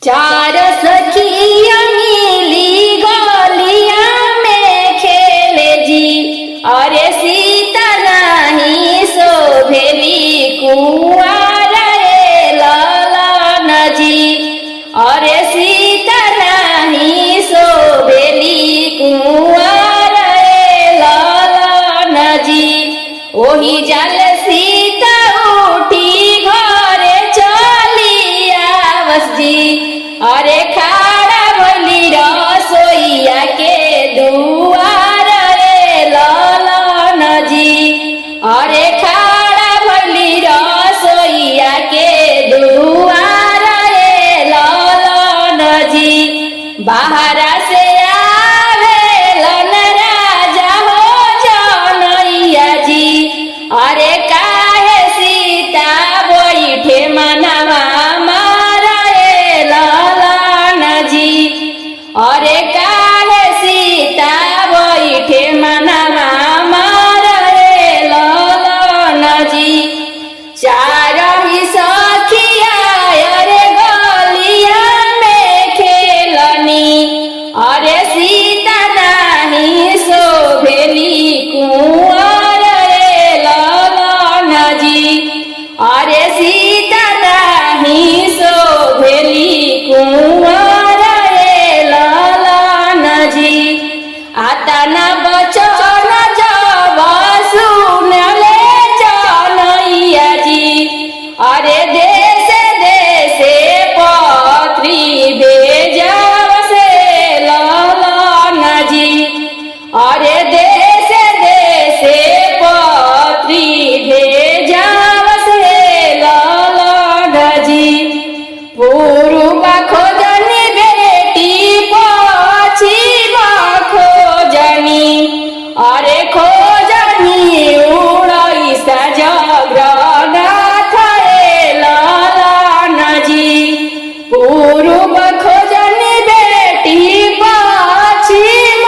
चार सखिया मिली गलिया में खेले जी। अरे सीता नहीं शोभेली कुंवर रे ललन जी। अरे सीता नहीं शोभेली कुंवर रे ललन जी। ओही जल सीता उठी घरे चली आवस जी। अरे खाड़ा भइली रसोईया के दुआर रे ललन जी। अरे खाड़ा भइली रसोईया के दुआर रे ललन जी। बाहरा से आवेलन राजा हो जनैया जी। अरे काहे सीता बैठे मनवा अरे काहे सीता बैठे मनवा मारे ललन जी। चार ही सखिया अरे गलिया में खेलनी। अरे सीता नहीं शोभेली कुंवर रे ललन जी। अरे सीता नहीं शोभेली कुंवर आतन बचन जब सुनले जनैया जी। अरे देश देशे पत्री भेजब से ललन जी। अरे देश देशे पत्री भेजब से ललन जी। पूर्व खोजनी बेटी पश्चिम खोजनी। अरे खोजनी उड़ैसा जगन्नाथ रे ललन जी। पूर्व खोजनी बेटी पश्चिम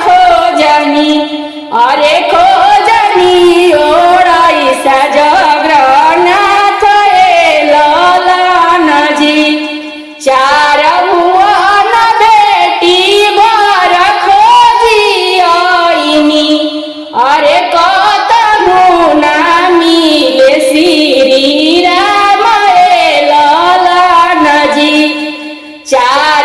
खोजनी। अरे खोजनी उड़ैसा जगन्नाथ रे ललन जी। चार भुवन बेटी बर खोजी आईनी। अरे कतहु ना मिले श्री राम रे ललन जी। चार